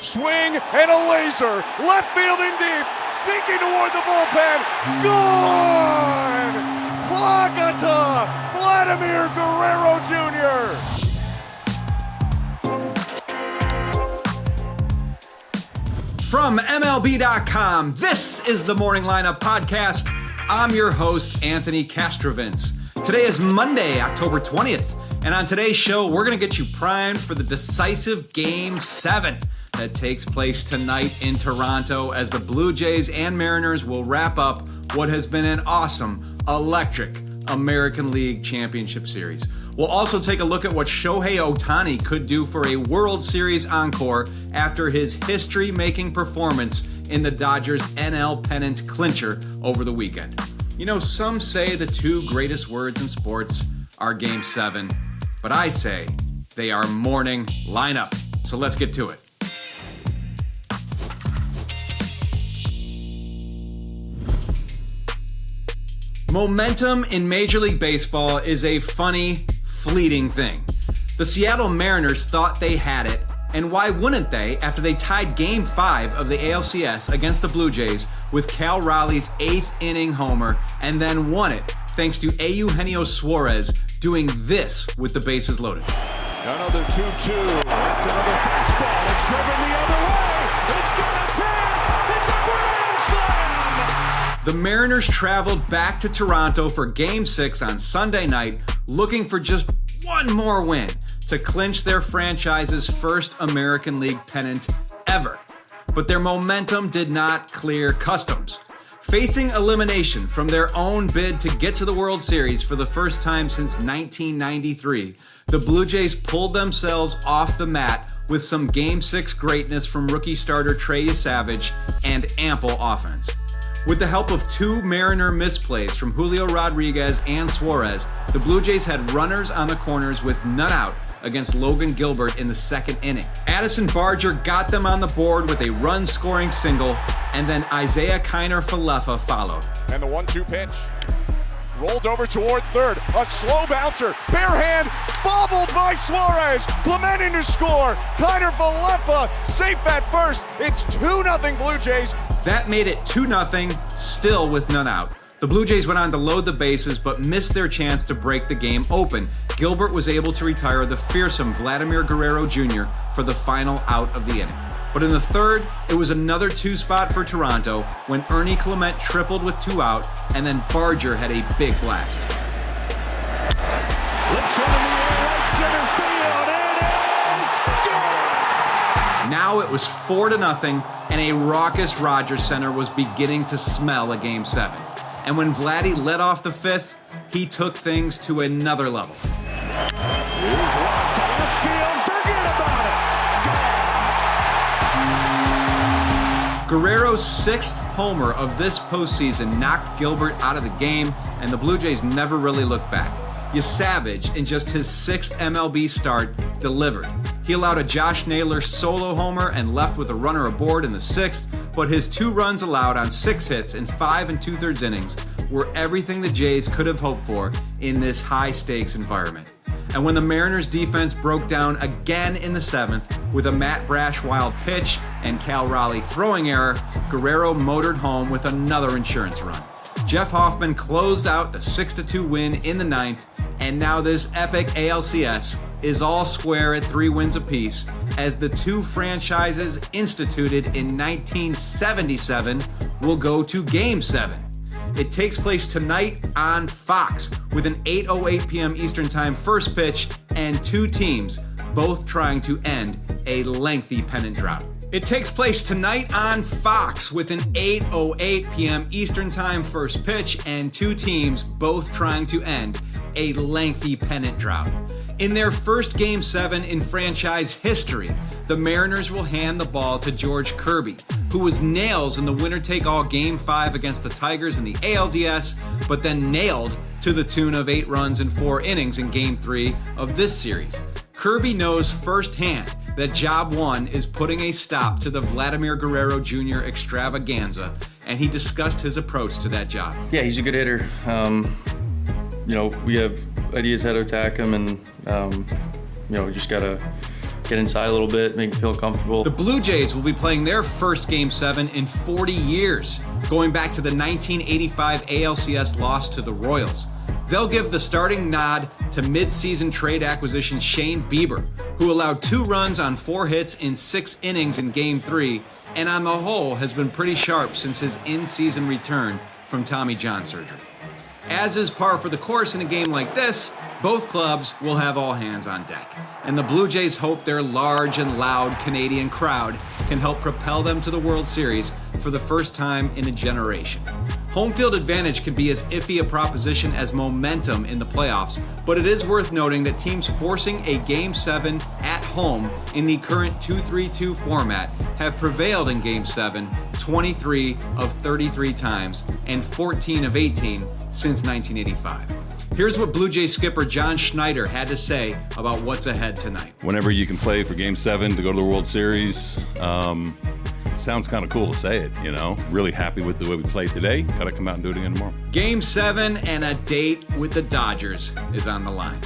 Swing and a laser. Left field in deep. Sinking toward the bullpen. Gone! Placata! Vladimir Guerrero Jr. From MLB.com, this is the Morning Lineup Podcast. I'm your host, Anthony Castrovins. Today is Monday, October 20th, and on today's show, we're going to get you primed for the decisive Game 7 that takes place tonight in Toronto as the Blue Jays and Mariners will wrap up what has been an awesome, electric American League Championship Series. We'll also take a look at what Shohei Ohtani could do for a World Series encore after his history-making performance in the Dodgers NL pennant clincher over the weekend. You know, some say the two greatest words in sports are Game 7, but I say they are morning lineup. So let's get to it. Momentum in Major League Baseball is a funny, fleeting thing. The Seattle Mariners thought they had it, and why wouldn't they after they tied Game 5 of the ALCS against the Blue Jays with Cal Raleigh's 8th inning homer and then won it thanks to Eugenio Suarez doing this with the bases loaded. Another 2-2. It's another fastball. It's driven the other way. It's got a chance. It's a grand slam. The Mariners traveled back to Toronto for Game 6 on Sunday night, looking for just one more win to clinch their franchise's first American League pennant ever. But their momentum did not clear customs. Facing elimination from their own bid to get to the World Series for the first time since 1993, the Blue Jays pulled themselves off the mat with some Game 6 greatness from rookie starter Trey Savage and ample offense. With the help of two Mariner misplays from Julio Rodriguez and Suarez, the Blue Jays had runners on the corners with none out against Logan Gilbert in the second inning. Addison Barger got them on the board with a run-scoring single, and then Isaiah Kiner-Falefa followed. And the 1-2 pitch. Rolled over toward third. A slow bouncer. Bare hand. Bobbled by Suarez. Clemente to score. Kiner-Falefa safe at first. It's 2-0 Blue Jays. That made it 2-0, still with none out. The Blue Jays went on to load the bases, but missed their chance to break the game open. Gilbert was able to retire the fearsome Vladimir Guerrero Jr. for the final out of the inning. But in the third, it was another two-spot for Toronto when Ernie Clement tripled with 2 out, and then Barger had a big blast. Lips one in the air, right center field. It is gone! Now it was 4-0, and a raucous Rogers Center was beginning to smell a Game 7. And when Vladdy led off the 5th, he took things to another level. He's walked to left field. Forget about it. Guerrero's 6th homer of this postseason knocked Gilbert out of the game, and the Blue Jays never really looked back. Savage, in just his 6th MLB start, delivered. He allowed a Josh Naylor solo homer and left with a runner aboard in the 6th, but his 2 runs allowed on 6 hits in 5 2/3 innings were everything the Jays could have hoped for in this high-stakes environment. And when the Mariners' defense broke down again in the 7th with a Matt Brash wild pitch and Cal Raleigh throwing error, Guerrero motored home with another insurance run. Jeff Hoffman closed out the 6-2 win in the 9th, and now this epic ALCS is all square at 3 wins apiece as the two franchises instituted in 1977 will go to Game 7. It takes place tonight on Fox with an 8:08 p.m. Eastern Time first pitch and 2 teams both trying to end a lengthy pennant drought. It takes place tonight on Fox with an 8:08 p.m. Eastern Time first pitch and 2 teams both trying to end a lengthy pennant drought. In their first Game 7 in franchise history, the Mariners will hand the ball to George Kirby, who was nails in the winner-take-all Game 5 against the Tigers in the ALDS, but then nailed to the tune of 8 runs in 4 innings in Game 3 of this series. Kirby knows firsthand that job 1 is putting a stop to the Vladimir Guerrero Jr. extravaganza, and he discussed his approach to that job. Yeah, he's a good hitter. We have ideas how to attack him, and we just gotta get inside a little bit, make me feel comfortable. The Blue Jays will be playing their first Game 7 in 40 years, going back to the 1985 ALCS loss to the Royals. They'll give the starting nod to mid-season trade acquisition Shane Bieber, who allowed 2 runs on 4 hits in 6 innings in Game 3, and on the whole has been pretty sharp since his in-season return from Tommy John surgery. As is par for the course in a game like this, both clubs will have all hands on deck, and the Blue Jays hope their large and loud Canadian crowd can help propel them to the World Series for the first time in a generation. Home field advantage can be as iffy a proposition as momentum in the playoffs, but it is worth noting that teams forcing a Game 7 at home in the current 2-3-2 format have prevailed in Game 7 23 of 33 times and 14 of 18 since 1985. Here's what Blue Jays skipper John Schneider had to say about what's ahead tonight. Whenever you can play for Game 7 to go to the World Series, it sounds kind of cool to say it, you know. Really happy with the way we played today. Got to come out and do it again tomorrow. Game 7 and a date with the Dodgers is on the line.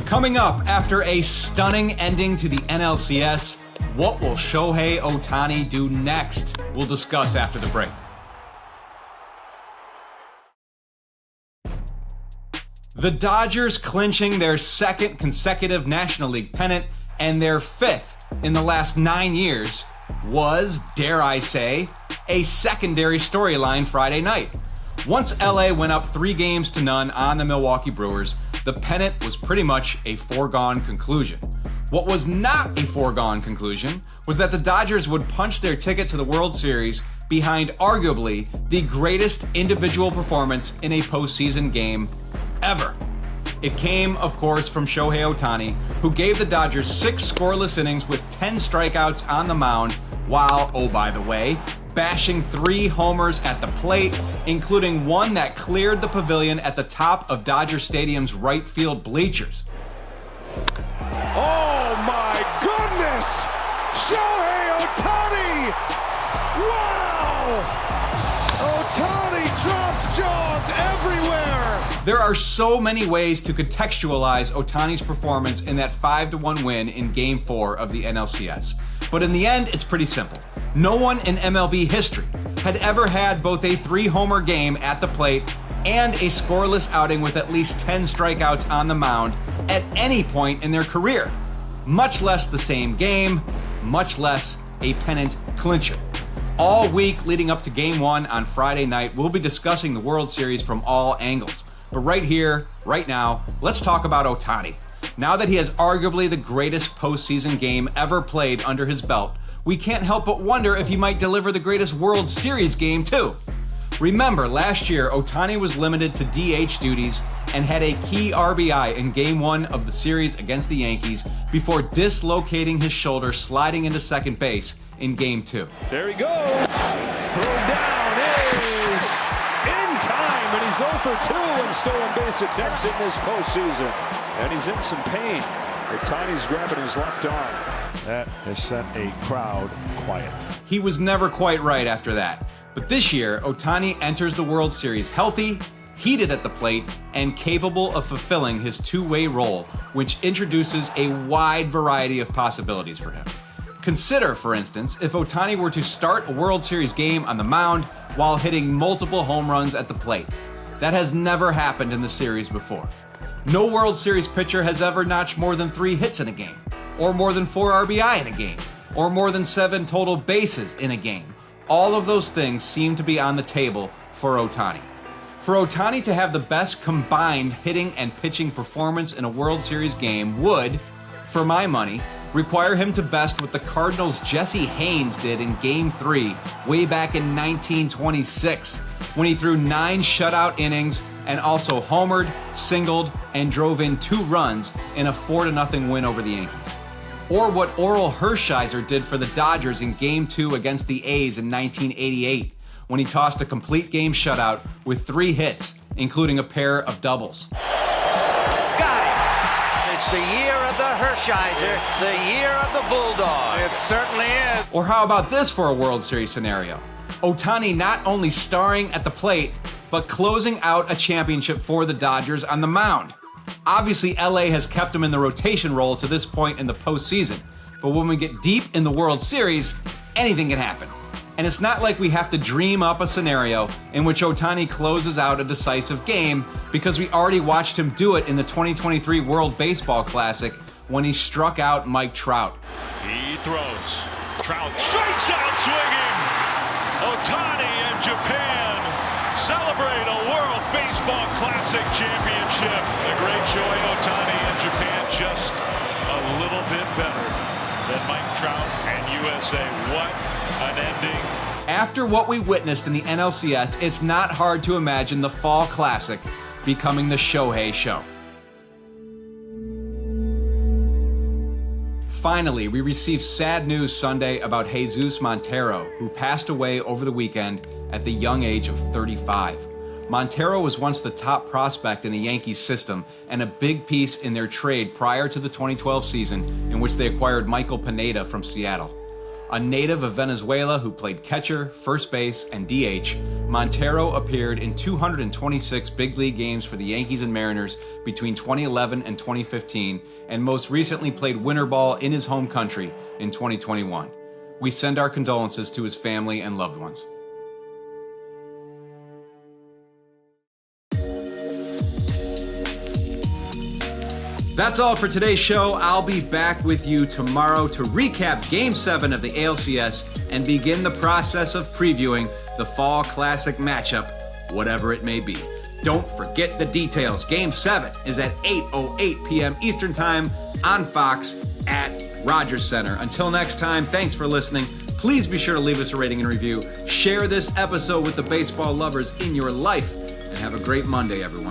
Coming up after a stunning ending to the NLCS, what will Shohei Ohtani do next? We'll discuss after the break. The Dodgers clinching their 2nd consecutive National League pennant and their 5th in the last 9 years was, dare I say, a secondary storyline Friday night. Once LA went up 3-0 on the Milwaukee Brewers, the pennant was pretty much a foregone conclusion. What was not a foregone conclusion was that the Dodgers would punch their ticket to the World Series behind arguably the greatest individual performance in a postseason game ever. It came, of course, from Shohei Ohtani, who gave the Dodgers 6 scoreless innings with 10 strikeouts on the mound, while, oh by the way, bashing 3 homers at the plate, including one that cleared the pavilion at the top of Dodger Stadium's right field bleachers. Oh my goodness! Shohei Ohtani! Wow! Ohtani dropped jaws everywhere! There are so many ways to contextualize Ohtani's performance in that 5-1 win in Game 4 of the NLCS. But in the end, it's pretty simple. No one in MLB history had ever had both a 3-homer game at the plate and a scoreless outing with at least 10 strikeouts on the mound at any point in their career, much less the same game, much less a pennant clincher. All week leading up to Game 1 on Friday night, we'll be discussing the World Series from all angles. But right here, right now, let's talk about Ohtani. Now that he has arguably the greatest postseason game ever played under his belt, we can't help but wonder if he might deliver the greatest World Series game too. Remember, last year, Ohtani was limited to DH duties and had a key RBI in Game 1 of the series against the Yankees before dislocating his shoulder sliding into second base in Game 2. There he goes. Thrown down is in time, and he's 0 for 2 in stolen base attempts in this postseason. And he's in some pain. Ohtani's grabbing his left arm. That has set a crowd quiet. He was never quite right after that. But this year, Ohtani enters the World Series healthy, heated at the plate, and capable of fulfilling his two-way role, which introduces a wide variety of possibilities for him. Consider, for instance, if Ohtani were to start a World Series game on the mound while hitting multiple home runs at the plate. That has never happened in the series before. No World Series pitcher has ever notched more than 3 hits in a game, or more than 4 RBI in a game, or more than 7 total bases in a game. All of those things seem to be on the table for Ohtani. For Ohtani to have the best combined hitting and pitching performance in a World Series game would, for my money, require him to best what the Cardinals' Jesse Haynes did in Game 3 way back in 1926, when he threw 9 shutout innings and also homered, singled, and drove in 2 runs in a 4-0 win over the Yankees. Or what Oral Hershiser did for the Dodgers in Game 2 against the A's in 1988, when he tossed a complete game shutout with 3 hits, including a pair of doubles. Got it! It's the year of the Hershiser, it's the year of the Bulldog. It certainly is. Or how about this for a World Series scenario? Ohtani not only starring at the plate, but closing out a championship for the Dodgers on the mound. Obviously, LA has kept him in the rotation role to this point in the postseason, but when we get deep in the World Series, anything can happen. And it's not like we have to dream up a scenario in which Ohtani closes out a decisive game, because we already watched him do it in the 2023 World Baseball Classic when he struck out Mike Trout. He throws. Trout strikes out swinging. Ohtani and Japan celebrate a World Baseball Classic championship. The great Shohei Ohtani and Japan just a little bit better than Mike Trout and USA. What an ending. After what we witnessed in the NLCS, it's not hard to imagine the Fall Classic becoming the Shohei Show. Finally, we received sad news Sunday about Jesus Montero, who passed away over the weekend at the young age of 35. Montero was once the top prospect in the Yankees system and a big piece in their trade prior to the 2012 season, in which they acquired Michael Pineda from Seattle. A native of Venezuela who played catcher, first base, and DH, Montero appeared in 226 big league games for the Yankees and Mariners between 2011 and 2015, and most recently played winter ball in his home country in 2021. We send our condolences to his family and loved ones. That's all for today's show. I'll be back with you tomorrow to recap Game 7 of the ALCS and begin the process of previewing the Fall Classic matchup, whatever it may be. Don't forget the details. Game 7 is at 8:08 p.m. Eastern Time on Fox at Rogers Center. Until next time, thanks for listening. Please be sure to leave us a rating and review. Share this episode with the baseball lovers in your life, and have a great Monday, everyone.